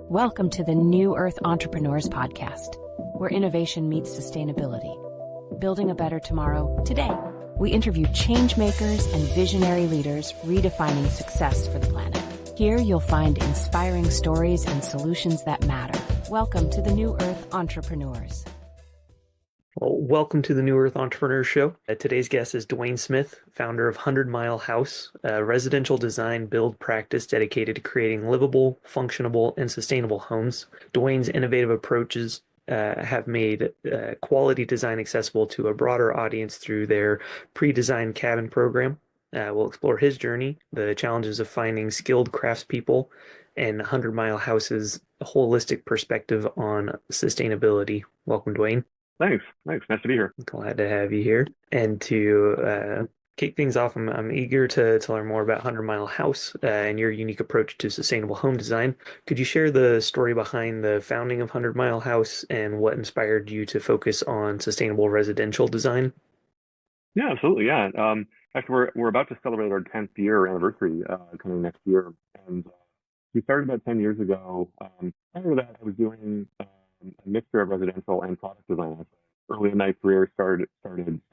Welcome to the New Earth Entrepreneurs Podcast, where innovation meets sustainability. Building a better tomorrow today. We interview changemakers and visionary leaders redefining success for the planet. Here you'll find inspiring stories and solutions that matter. Welcome to the New Earth Entrepreneurs. Well, welcome to the New Earth Entrepreneur Show. Today's guest is Duane Smith, founder of 100 Mile House, a residential design build practice dedicated to creating livable, functionable, and sustainable homes. Duane's innovative approaches have made quality design accessible to a broader audience through their pre-designed cabin program. We'll explore his journey, the challenges of finding skilled craftspeople, and 100 Mile House's holistic perspective on sustainability. Welcome, Duane. Thanks. Nice to be here. Glad to have you here. And to kick things off, I'm eager to learn more about 100 Mile House and your unique approach to sustainable home design. Could you share the story behind the founding of 100 Mile House and what inspired you to focus on sustainable residential design? Yeah, absolutely. Yeah. Actually, we're about to celebrate our 10th year anniversary coming next year, and we started about 10 years ago. Prior to that, I was doing a mixture of residential and product design. Early in my career, started studying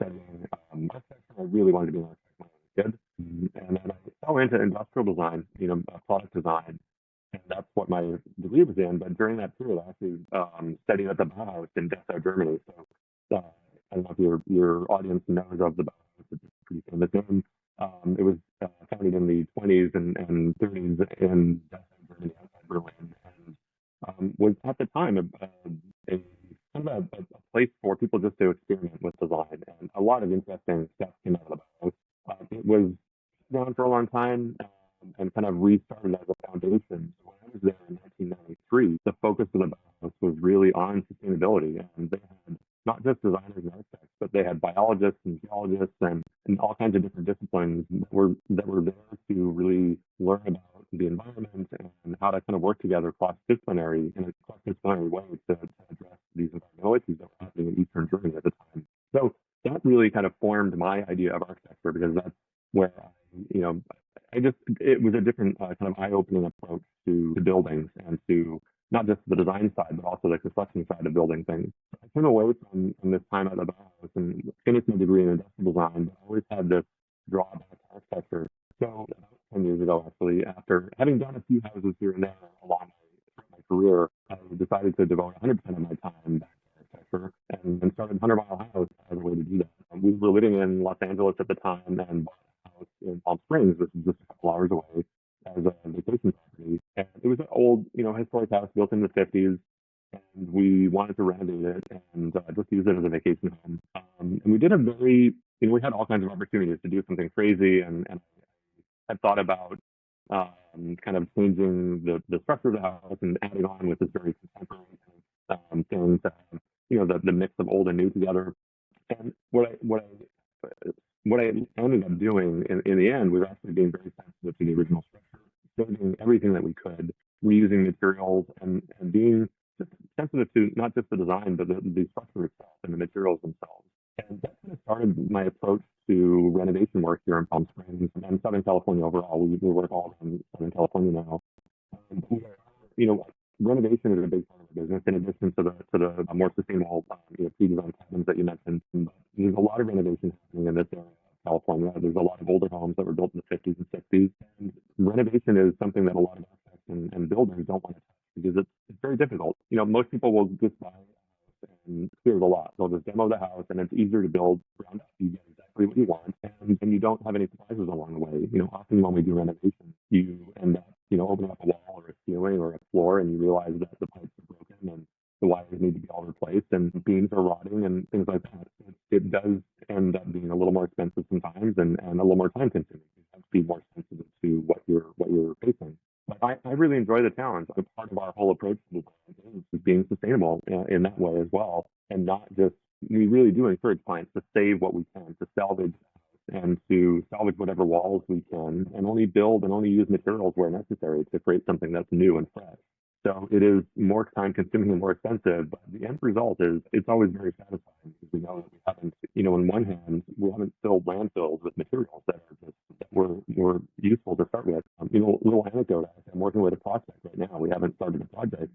architecture. I really wanted to be an architect when I was a kid, and then I fell into industrial design, product design, and that's what my degree was in. But during that period, I actually studied at the Bauhaus in Dessau, Germany. So I don't know if your audience knows of the Bauhaus. It's a pretty famous name. It was founded in the 20s and 30s in Dessau, Germany, outside Berlin, and was at the time a place for people just to experiment with design, and a lot of interesting stuff came out of the Bauhaus. It was down for a long time and kind of restarted as a foundation. So when I was there in 1993, the focus of the Bauhaus was really on sustainability, and they had not just designers and architects, but they had biologists and geologists and all kinds of different disciplines that were there to really learn about the environment and how to kind of work together cross-disciplinary way to address these environmental issues that were happening in Eastern Germany at the time. So that really kind of formed my idea of architecture, because that's where it was a different kind of eye-opening approach to buildings and to not just the design side, but also the construction side of building things. I came away from this time at the Bauhaus and finished my degree in industrial design, but I always had this drawback to architecture. So about 10 years ago, actually, after having done a few houses here and there along my career, I decided to devote 100% of my time back to architecture and started 100 Mile House as a way to do that. We were living in Los Angeles at the time and bought a house in Palm Springs, which is just a couple hours away, as a vacation property. And it was an old, historic house built in the 50s, and we wanted to renovate it and just use it as a vacation home. And we did we had all kinds of opportunities to do something crazy, and I had thought about kind of changing the structure of the house and adding on with this very contemporary thing to have, the mix of old and new together. And what I ended up doing in the end was actually being very sensitive to the original structure, saving everything that we could, reusing materials, and being just sensitive to not just the design, but the structure itself and the materials themselves. And that kind of started my approach to renovation work here in Palm Springs and Southern California overall. We work all in Southern California now. Renovation is a big part of the business, in addition to the more sustainable pre-designed cabins that you mentioned. There's a lot of renovation happening in this area of California. There's a lot of older homes that were built in the 50s and 60s. And renovation is something that a lot of architects and builders don't want to touch, because it's very difficult. Most people will just buy a house and clear the lot. They'll just demo the house, and it's easier to build ground up. You get exactly what you want, and you don't have any surprises along the way. Often when we do renovation, you end up opening up a wall or a ceiling or a floor, and you realize that the pipes are broken and the wires need to be all replaced and beams are rotting and things like that. It does end up being a little more expensive sometimes and a little more time consuming. You have to be more sensitive to what you're facing. But I really enjoy the challenge. Part of our whole approach to design is being sustainable in that way as well, and not just, we really do encourage clients to save what we can, to salvage and to salvage whatever walls we can, and only build and only use materials where necessary to create something that's new and fresh. So it is more time consuming and more expensive, but the end result is it's always very satisfying, because we know that we haven't, on one hand, we haven't filled landfills with materials that were useful to start with. Little anecdote, I'm working with a prospect right now. We haven't started a project,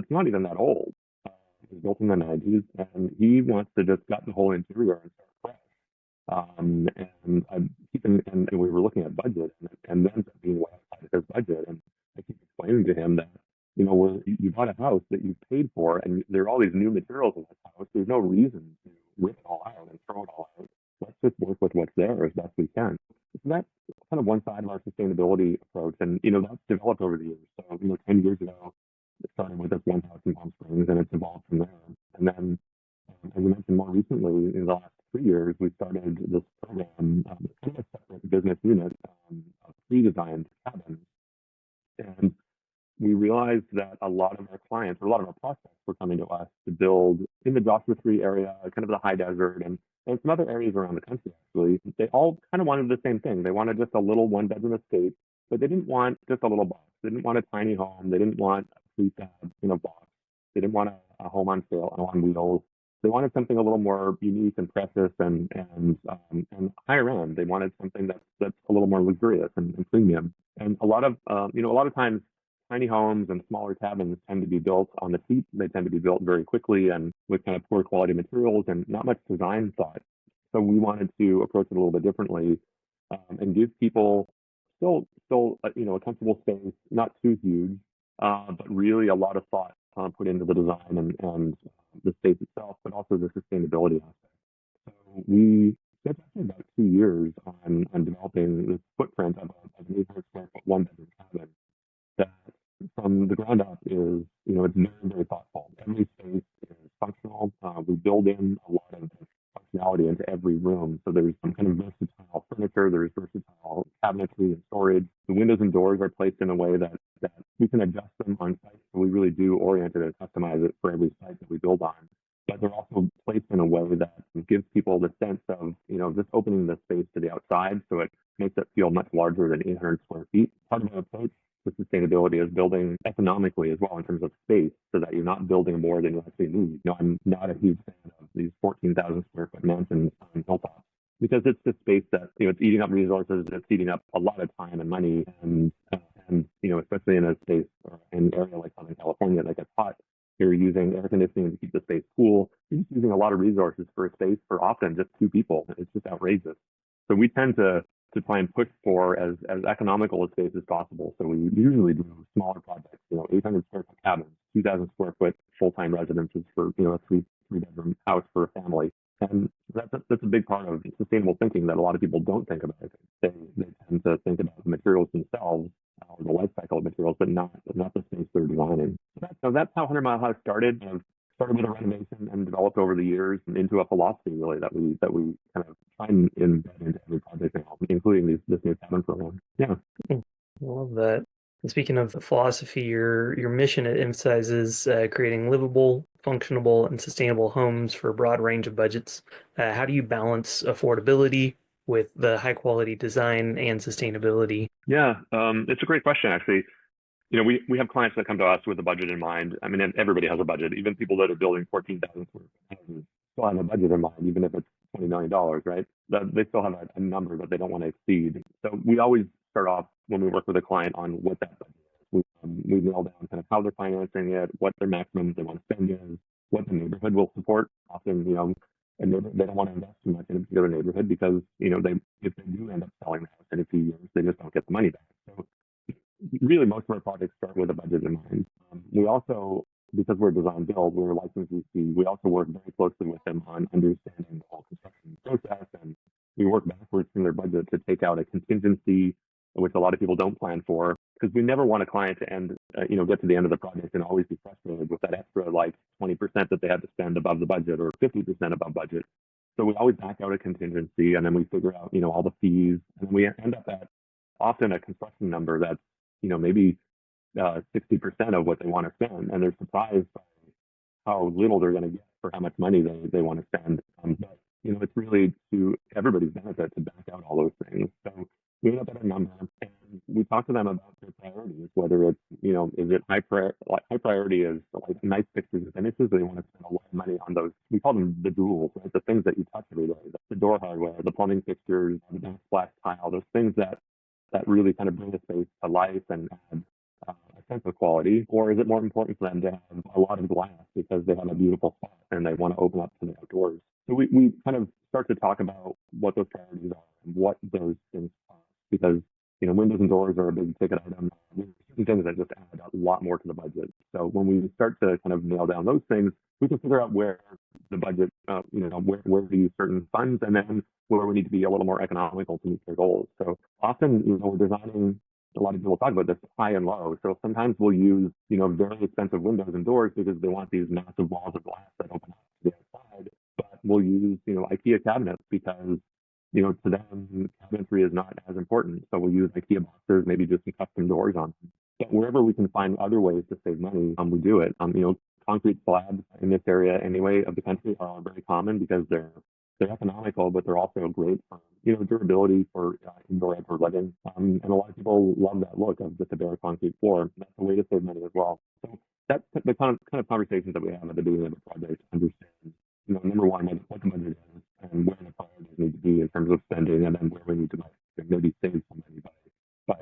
it's not even that old. It was built in the 90s, and he wants to just gut the whole interior and start fresh. And I'm keeping, and we were looking at budget, and then being way outside of his budget. And I keep explaining to him that, you bought a house that you paid for, and there are all these new materials in this house. There's no reason to rip it all out and throw it all out. Let's just work with what's there as best we can. So that's kind of one side of our sustainability approach. And, that's developed over the years. So, 10 years ago, it started with this one house in Palm Springs, and it's evolved from there. And then, as you mentioned, more recently, in the last 3 years, we started this program, kind of a separate business unit of pre-designed cabins. And we realized that a lot of our clients, or a lot of our prospects, were coming to us to build in the Joshua Tree area, kind of the high desert, and some other areas around the country, actually. They all kind of wanted the same thing. They wanted just a little one-bedroom estate, but they didn't want just a little box. They didn't want a tiny home. They didn't want a prefab, box. They didn't want a home on sale, on wheels. They wanted something a little more unique and precious and higher end. They wanted something that's a little more luxurious and premium. And a lot of times, tiny homes and smaller cabins tend to be built on the cheap. They tend to be built very quickly and with kind of poor quality materials and not much design thought. So we wanted to approach it a little bit differently, and give people still a comfortable space, not too huge, but really a lot of thought put into the design and the space itself, but also the sustainability aspect. So we spent actually about 2 years on developing this footprint of an 800 square foot one bedroom cabin that from the ground up is, it's very, very thoughtful. Every space is functional. We build in a lot of functionality into every room. So there's some kind of versatile furniture, there's versatile cabinetry and storage. The windows and doors are placed in a way that we can adjust them on site. So we really do orient it and customize it for every site that we build on. But they're also placed in a way that gives people the sense of, just opening the space to the outside. So it makes it feel much larger than 800 square feet. Part of our approach to sustainability is building economically as well in terms of space, so that you're not building more than you actually need. I'm not a huge fan of these 14,000 square foot mansions on hilltops, because it's just space that, it's eating up resources, it's eating up a lot of time and money, and especially in a space or an area like Southern California that gets hot, you're using air conditioning to keep the space cool. You're just using a lot of resources for a space for often just two people. It's just outrageous. So we tend to try and push for as economical a space as possible. So we usually do smaller projects, 800 square foot cabins, 2,000 square foot full-time residences for, a three-bedroom house for a family. And that's a big part of sustainable thinking that a lot of people don't think about. They tend to think about the materials themselves, or the life cycle of materials, but not the space they're designing. So that's how 100 Mile House started. Started with a renovation and developed over the years into a philosophy, really, that we kind of try and embed into every project now, including this new cabin program. Yeah. I love that. And speaking of philosophy, your mission, it emphasizes creating livable, functional, and sustainable homes for a broad range of budgets. How do you balance affordability with the high quality design and sustainability? Yeah, it's a great question, actually. We have clients that come to us with a budget in mind. I mean, and everybody has a budget. Even people that are building 14,000 square foot houses still have a budget in mind, even if it's $20 million, right? They still have a number that they don't want to exceed. So we always start off when we work with a client on what that budget is. We nail down kind of how they're financing it, what their maximum they want to spend is, what the neighborhood will support. Often, and they don't want to invest too much in a particular neighborhood because, if they do end up selling the house in a few years, they just don't get the money back. So really, most of our projects start with a budget in mind. We also, because we're design build, we're a licensed GC, we also work very closely with them on understanding the whole construction process, and we work backwards from their budget to take out a contingency, which a lot of people don't plan for, because we never want a client to get to the end of the project and always be frustrated with that extra 20% that they had to spend above the budget or 50% above budget. So we always back out a contingency, and then we figure out, all the fees, and we end up at often a construction number that's, maybe 60% of what they want to spend, and they're surprised by how little they're going to get for how much money they want to spend. But it's really to everybody's benefit to back out all those things. So we end up at a number, and we talk to them about their priorities, whether it's is it high priority is like nice fixtures and finishes. They want to spend a lot of money on those. We call them the jewels, right? The things that you touch every day, the door hardware, the plumbing fixtures, the backsplash tile, those things that really kind of bring the space to life and add a sense of quality, or is it more important for them to have a lot of glass because they have a beautiful spot and they want to open up to the outdoors? So we kind of start to talk about what those priorities are and what those things are, because windows and doors are a big ticket item. There's certain things that just add a lot more to the budget. So when we start to kind of nail down those things, we can figure out where the budget, where to use certain funds, and then where we need to be a little more economical to meet their goals. So often, we're designing. A lot of people talk about this high and low. So sometimes we'll use, very expensive windows and doors because they want these massive walls of glass that open up to the outside. But we'll use, IKEA cabinets because to them, cabinetry is not as important. So we'll use IKEA boxes, maybe just some custom doors on them. But wherever we can find other ways to save money, we do it. Concrete slabs in this area anyway of the country are very common because they're economical, but they're also great for durability for indoor outdoor living. And a lot of people love that look of just a bare concrete floor. That's a way to save money as well. So that's the kind of conversations that we have at the beginning of the project to understand, number one, what the budget is and where the priorities need to be in terms of spending, and then where we need to maybe save some money by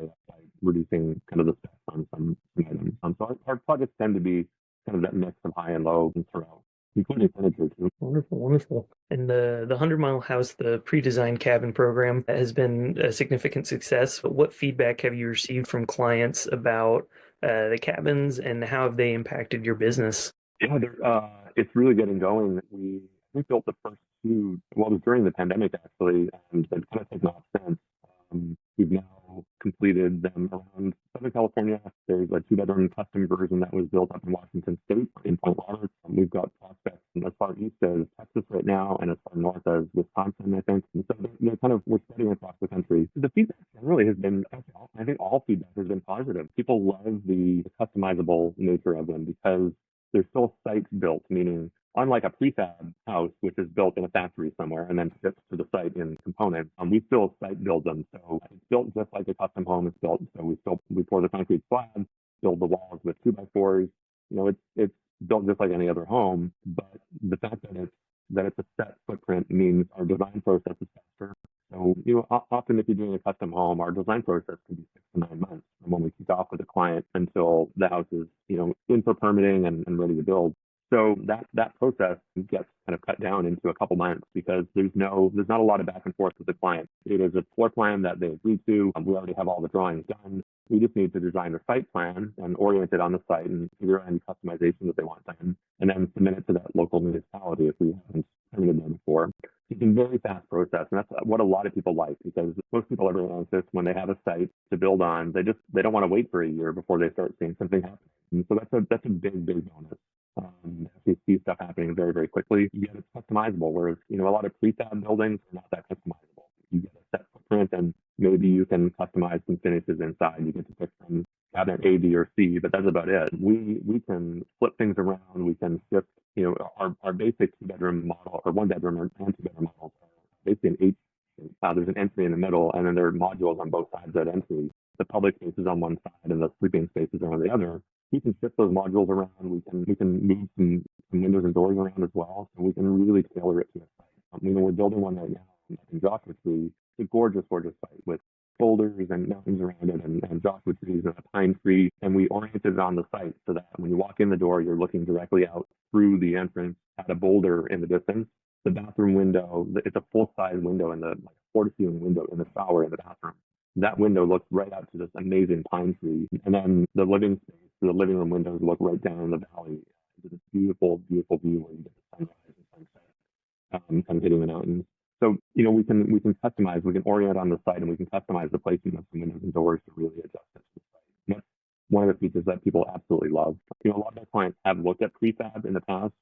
reducing kind of the specs on some items. So our projects tend to be kind of that mix of high and low and throughout, including furniture too. Wonderful, wonderful. And the 100-mile house, the pre-designed cabin program, has been a significant success. But what feedback have you received from clients about the cabins, and how have they impacted your business? Yeah, it's really getting going. We built the first two. Well, it was during the pandemic actually, and they've kind of taken off since. We've now completed them around Southern California. There's a 2-bedroom custom version that was built up in Washington State in Point Roberts. We've got prospects as far east as Texas right now, and as far north as Wisconsin, I think. And so we're spreading across the country. The feedback generally has been, I think all feedback has been positive. People love the customizable nature of them because they're still site built, meaning unlike a prefab house, which is built in a factory somewhere and then shipped to the site in components, we still site build them. So it's built just like a custom home is built. So we pour the concrete slab, build the walls with 2x4s. It's built just like any other home, but the fact that it's a set footprint means our design process is faster. So, often if you're doing a custom home, our design process can be 6 to 9 months from when we kick off with a client until the house is, in for permitting and ready to build. So that process gets kind of cut down into a couple months because there's not a lot of back and forth with the client. It is a floor plan that they agree to. We already have all the drawings done. We just need to design a site plan and orient it on the site and figure out any customization that they want done, and then submit it to that local municipality if we haven't permitted them before. It's a very fast process, and that's what a lot of people like, because most people ever anxious when they have a site to build on. They don't want to wait for a year before they start seeing something happen. And so that's a big bonus. If you see stuff happening very, very quickly, yet it's customizable, whereas a lot of prefab buildings are not that customizable. You get a set footprint, and maybe you can customize some finishes inside. You get to pick from cabinet A, B, or C, but that's about it. We can flip things around. We can shift. Our basic 2-bedroom model or 1-bedroom and 2-bedroom models are basically an H shape. There's an entry in the middle, and then there are modules on both sides of that entry. The public space is on one side, and the sleeping spaces are on the other. We can shift those modules around. We can move some windows and doors around as well, so we can really tailor it to a site. We're building one right now in Joshua Tree. It's a gorgeous site with boulders and mountains around it, and Joshua trees and a pine tree. And we oriented it on the site so that when you walk in the door, you're looking directly out through the entrance at a boulder in the distance. The bathroom window, it's a full-size window in the floor-to-ceiling window in the shower in the bathroom. That window looks right out to this amazing pine tree. And then the living room windows look right down in the valley into this beautiful view where you get the sunrise and sunset kind of hitting the mountains. So, we can customize, we can orient on the site, and we can customize the placement of some windows and doors to really adjust it to the site. And that's one of the features that people absolutely love. A lot of our clients have looked at prefab in the past,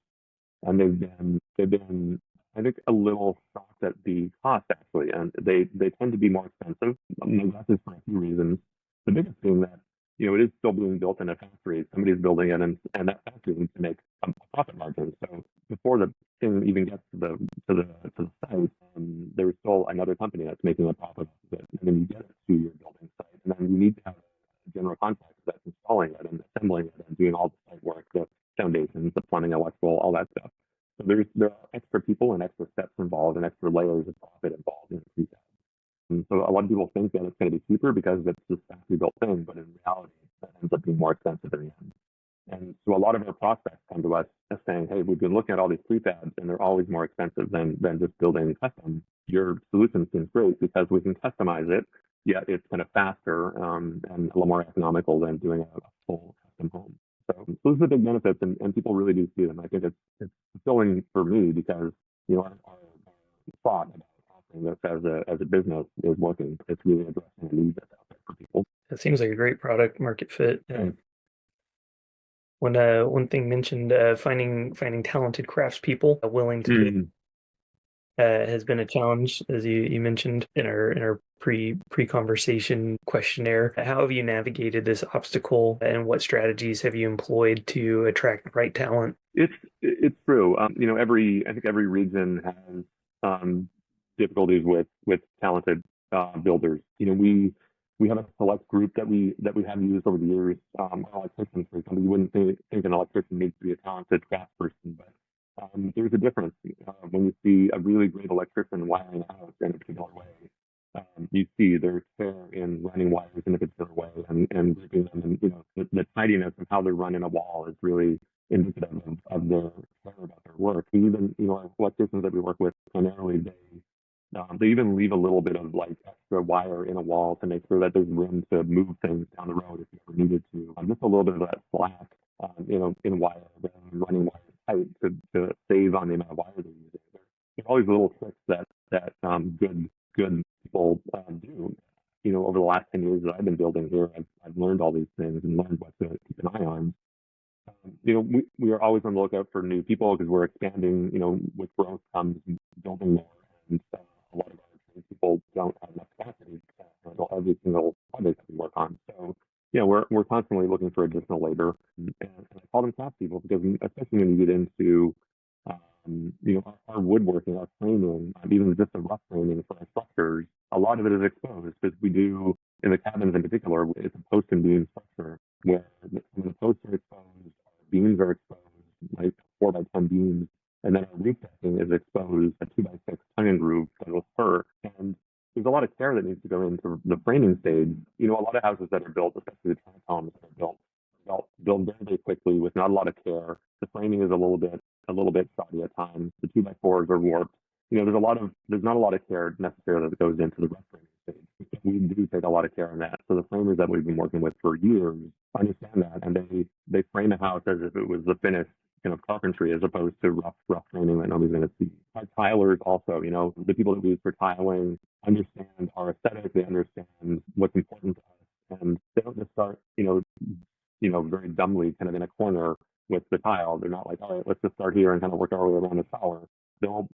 and they've been I think a little shocked at the cost actually, and they tend to be more expensive. My guess is for a few reasons. The biggest being that it is still being built in a factory. Somebody's building it, and that factory needs to make a profit margin. So before the thing even gets to the site, there's still another company that's making a profit of it, and then you get it to your building site, and then you need to have a general contractor that's installing it and assembling it and doing all the site work, the foundations, the plumbing, electrical, all that stuff. So there are extra people and extra steps involved and extra layers of profit involved in prefab. And so a lot of people think that it's going to be cheaper because it's this factory built thing, but in reality, that ends up being more expensive very end. And so a lot of our prospects come to us as saying, hey, we've been looking at all these prefabs and they're always more expensive than just building custom. Your solution seems great because we can customize it, yet it's kind of faster and a little more economical than doing a full custom home. So those are the big benefits, and people really do see them. I think it's fulfilling for me because our thought about offering this as a business is working. It's really addressing a need that's out there for people. That seems like a great product market fit. One thing mentioned, finding talented craftspeople willing to do has been a challenge, as you mentioned in our pre-conversation questionnaire. How have you navigated this obstacle, and what strategies have you employed to attract the right talent? It's true. I think every region has difficulties with talented builders. We have a select group that we have used over the years. Electricians, for example, you wouldn't think an electrician needs to be a talented craftsperson, but there's a difference when you see a really great electrician wiring a house in a particular way. You see their care in running wires in a particular way and gripping them, and the tidiness of how they're running a wall is really indicative of their care about their work. And even our electricians that we work with, primarily they even leave a little bit of like extra wire in a wall to make sure that there's room to move things down the road if you ever needed to. Just a little bit of that slack, in wire, running wire tight to save on the amount of wire they're using. There are all these little tricks that good people do. Over the last 10 years that I've been building here, I've learned all these things and learned what to keep an eye on. We are always on the lookout for new people because we're expanding. With growth comes building more, and a lot of our people don't have enough capacity to handle every single project that we work on. So, we're constantly looking for additional labor, and I call them craft people because especially when you get into our woodworking, our framing, even just the rough framing for our structures, a lot of it is exposed because we do, in the cabins in particular, it's a post and beam structure where some of the posts are exposed, our beams are exposed, like 4x10 beams, and then our roof decking is exposed, a 2x6 tongue roof that will spur. And there's a lot of care that needs to go into the framing stage. A lot of houses that are built, especially the townhomes that are built very, very quickly with not a lot of care. The framing is a little bit shoddy at times. The 2x4s are warped. There's not a lot of care necessarily that goes into the rough framing stage. We do take a lot of care on that. So the framers that we've been working with for years understand that, and they frame a house as if it was the finished carpentry as opposed to rough framing that nobody's going to see. Our tilers also, the people that we use for tiling understand our aesthetic. They understand what's important to us, and they don't just start, very dumbly kind of in a corner with the tile. They're not like, all right, let's just start here and kind of work our way around the tower. They'll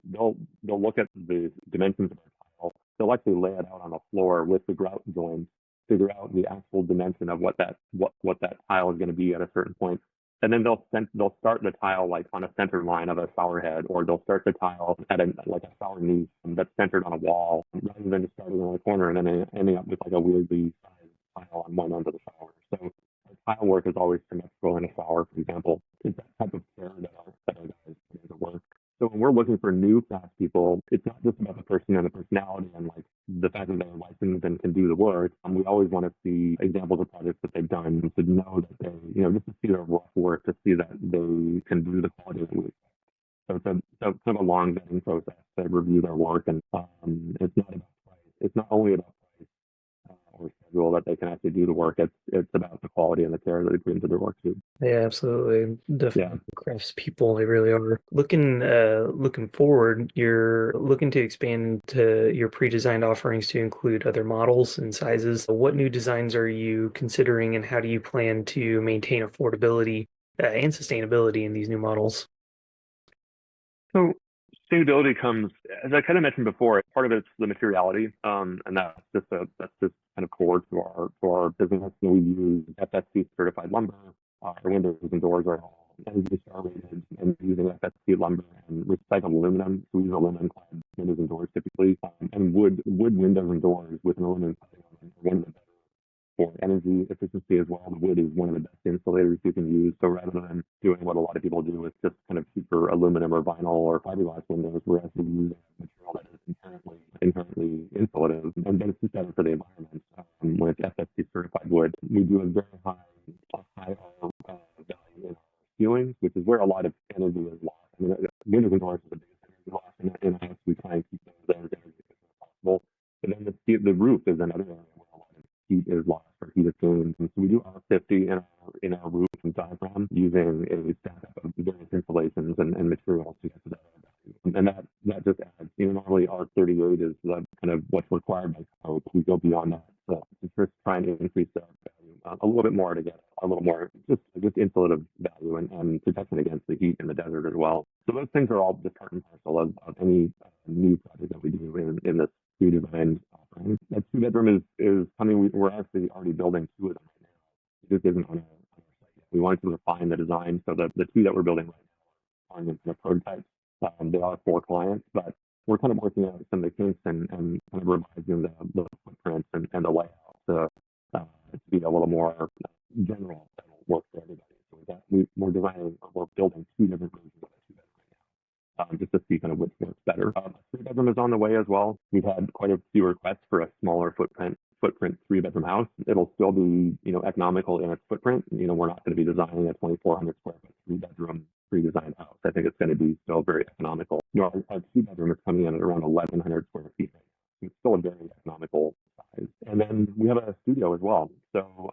look at the dimensions of our tile. They'll actually lay it out on the floor with the grout joints, figure out the actual dimension of what that tile is going to be at a certain point. And then they'll start the tile like on a center line of a shower head, or they'll start the tile at a shower niche that's centered on a wall, rather than just starting on a corner and then ending up with like a weirdly sized tile on one end of the shower. So our tile work is always symmetrical in a shower, for example. It's that type of care that our guys put into work. So when we're looking for new craft people, it's not just about the person and the personality and like the fact that they're licensed and can do the work. We always want to see examples of projects that they've done, to know that they, just to see their rough work, to see that they can do the quality that we expect. So it's kind of a long vetting process to review their work, and it's not about price. It's not only about price or schedule that they can actually do the work. It's about the quality and the care that they put into their work too. Yeah, absolutely. Definitely craftspeople, they really are. Looking forward, you're looking to expand to your pre-designed offerings to include other models and sizes. What new designs are you considering, and how do you plan to maintain affordability and sustainability in these new models? So sustainability comes, as I kind of mentioned before, part of it's the materiality, and that's just kind of core to our business. We use FSC certified lumber. Our windows and doors are all energy star rated and using FSC lumber and recycled aluminum. So we use aluminum clad windows and doors typically, and wood windows and doors with an aluminum cladding on them are one of the better for energy efficiency as well. The wood is one of the best insulators you can use. So rather than doing what a lot of people do with just kind of cheaper aluminum or vinyl or fiberglass windows, we're actually using a material that is inherently insulative, and then it's just better for the environment. When it's FSC certified wood, we do a very high ceilings, which is where a lot of energy is lost. I mean, windows and doors is the biggest energy loss in a house. We try and keep those as energy efficient as possible. But then the roof is another area where a lot of heat is lost or heat is gained. And so we do R50 in our roof and diaphragm using a stack of various insulations and materials to get to that value. And that just adds, normally R38 is kind of what's required by code. We go beyond that. So it's just trying to increase that value a little bit more to get a little more just insulative value and protection against the heat in the desert as well. So those things are all just part and parcel of any new project that we do in this pre-designed offering. That 2-bedroom is something we're actually already building 2 of them right now. It just isn't on our site yet. We wanted to refine the design so that the 2 that we're building right now are in prototypes. They are for clients, but we're kind of working out some of the kinks and kind of revising the footprints and the layout to be a little more general that'll work for everybody. So that we're building 2 different versions of that 2-bedroom right now, just to see kind of which works better. A 3-bedroom is on the way as well. We've had quite a few requests for a smaller footprint 3-bedroom house. It'll still be, economical in its footprint. We're not going to be designing a 2,400 square foot 3-bedroom pre-designed house. I think it's going to be still very economical. Our 2-bedroom is coming in at around 1,100 square feet right now. It's still a very economical size. And then we have a studio as well. So,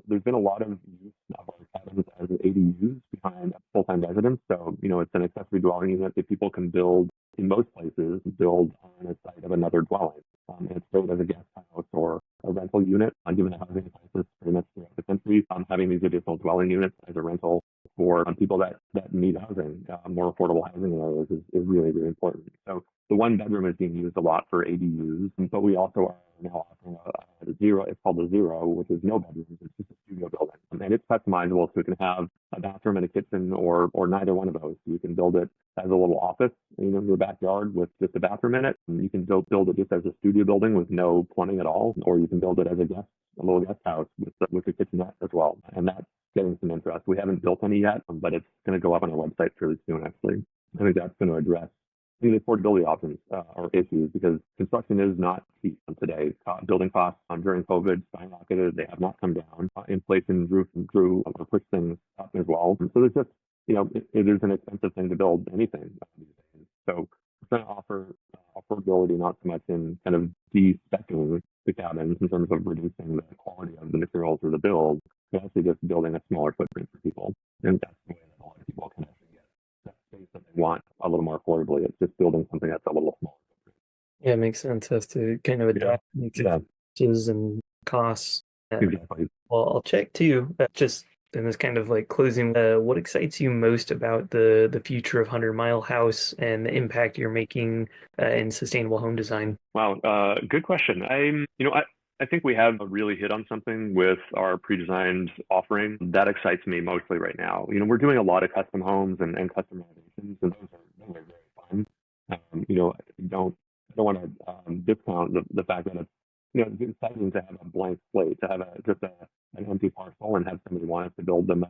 there's been a lot of use of our cabins as ADUs behind full-time residents. So, it's an accessory dwelling unit that people can build in most places, build on a site of another dwelling. And it's built as a guest house or a rental unit, given the housing crisis pretty much throughout the country. Having these additional dwelling units as a rental for people that need housing, more affordable housing areas is really, really important. So the 1-bedroom is being used a lot for ADUs, but we also are now offering a zero. It's called the zero, which is no bedrooms. It's just a studio building, and it's customizable, so it can have a bathroom and a kitchen, or neither one of those. You can build it as a little office, in your backyard with just a bathroom in it. And you can build it just as a studio building with no plumbing at all, or you can build it as a little guest house with a kitchenette as well. And that's getting some interest. We haven't built any yet, but it's going to go up on our website fairly soon, actually. I think that's going to address the affordability options or issues, because construction is not cheap today. Building costs during COVID skyrocketed. They have not come down. Inflation drew or pushed things up as well. So there's just, it is an expensive thing to build anything these days. So we're trying to offer affordability, not so much in kind of de-speccing the cabins in terms of reducing the quality of the materials or the build, but actually just building a smaller footprint for people. And that's the way that a lot of people can actually get that space that they want a little more affordably. It's just building something that's a little smaller. Yeah, it makes sense. Have to kind of adapt to prices and costs. Exactly. Well, I'll check too. Just in this kind of like closing, what excites you most about the future of 100 Mile House and the impact you're making in sustainable home design? Wow, good question. I think we have really hit on something with our pre-designed offering that excites me mostly right now. We're doing a lot of custom homes and custom renovations, and those are very fun. I don't want to discount the fact that it's exciting to have a blank slate, to have an empty parcel and have somebody want us to build them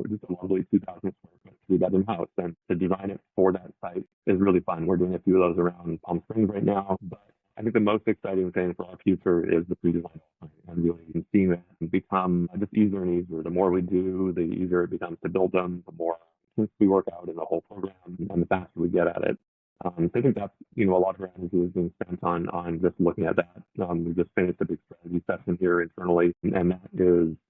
just a lovely 2,000 square foot 3-bedroom house, and to design it for that site is really fun. We're doing a few of those around Palm Springs right now, but I think the most exciting thing for our future is the pre-design offering, and really seeing that become just easier and easier. The more we do, the easier it becomes to build them, the more since we work out in the whole program, and the faster we get at it. So I think that's, a lot of our energy is being spent on just looking at that. We just finished a big strategy session here internally, and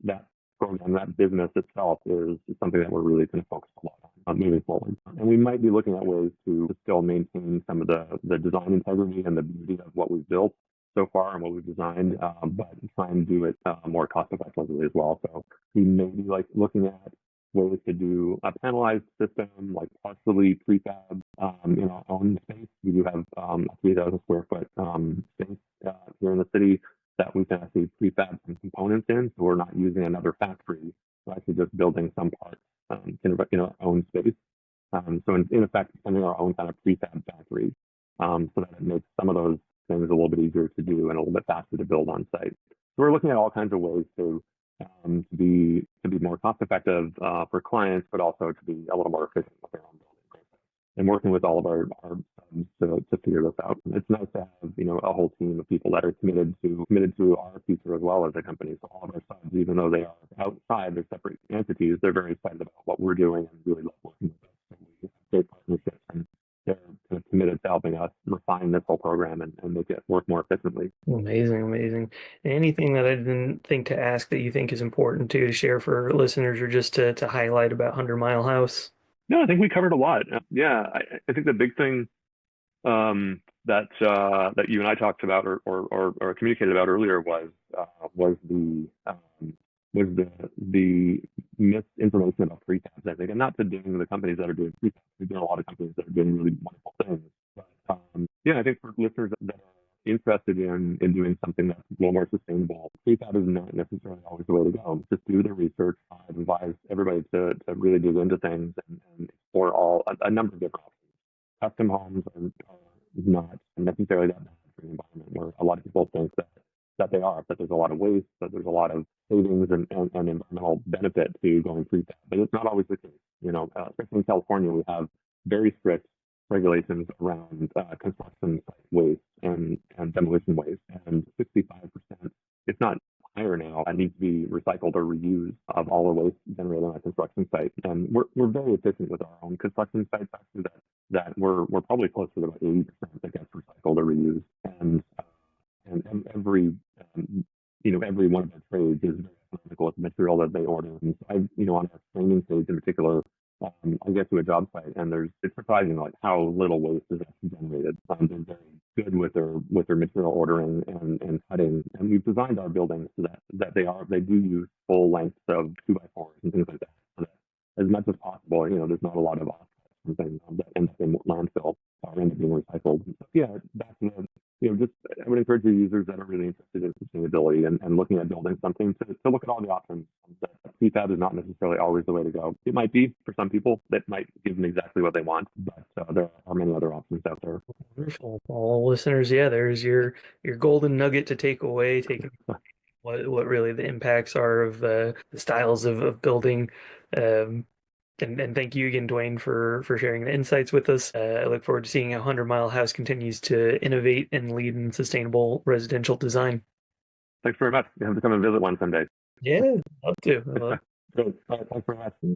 that program, that business itself is something that we're really going to focus a lot on moving forward. And we might be looking at ways to still maintain some of the design integrity and the beauty of what we've built so far and what we've designed, but try and do it more cost effectively as well. So we may be looking at ways to do a panelized system, like partially prefab in our own space. We do have a 3,000 square foot space here in the city that we can actually prefab some components in, so we're not using another factory. We're actually just building some parts in our own space. So in effect, becoming our own kind of prefab factory, so that it makes some of those things a little bit easier to do and a little bit faster to build on site. So we're looking at all kinds of ways to be more cost effective for clients, but also to be a little more efficient with their own building process. and working with all of our subs to figure this out. It's nice to have, a whole team of people that are committed to our future as well as a company. So all of our subs, even though they are outside, they're separate entities, they're very excited about what we're doing and really love working with us. So we have great partnerships, and they're kind of committed to helping us refine this whole program and make it work more efficiently. Amazing, amazing. Anything that I didn't think to ask that you think is important to share for listeners or just to highlight about 100 Mile House? No, I think we covered a lot. Yeah, I think the big thing that you and I talked about or communicated about earlier was the misinformation about prefabs, I think, and not to ding the companies that are doing prefabs. There's been a lot of companies that are doing really wonderful things, but yeah, I think for listeners that are interested in doing something that's a little more sustainable, prefab is not necessarily always the way to go. Just do the research. I advise everybody to really dig into things and explore a number of different options. Custom homes are not necessarily that bad for the environment, where a lot of people think that they are, that there's a lot of waste, that there's a lot of savings and environmental benefit to going prefab. But it's not always the case. Especially in California, we have very strict regulations around construction site waste and demolition waste, and 65%, if not higher now, needs to be recycled or reused of all the waste generated on a construction site. And we're very efficient with our own construction sites, actually, that we're probably closer to about 80% that gets recycled or reused. And every every one of our trades is very economical with the material that they order. And so on our training page in particular, I get to a job site and it's surprising like how little waste is actually generated. They're very good with their material ordering and cutting, and we've designed our buildings so that they do use full lengths of 2x4s and things like that. So that as much as possible, there's not a lot of offsets and things that end up in landfill or end up being recycled. So, yeah, that's just I would encourage your users that are really interested in sustainability and looking at building something to look at all the options. That prefab is not necessarily always the way to go. It might be for some people. That might give them exactly what they want, but there are many other options out there. Wonderful. All listeners, yeah, there's your golden nugget to take away, taking what really the impacts are of the styles of building. And thank you again, Duane, for sharing the insights with us. I look forward to seeing how 100 Mile House continues to innovate and lead in sustainable residential design. Thanks very much. You have to come and visit one someday. Yeah, love to. Great. All right, thanks very much.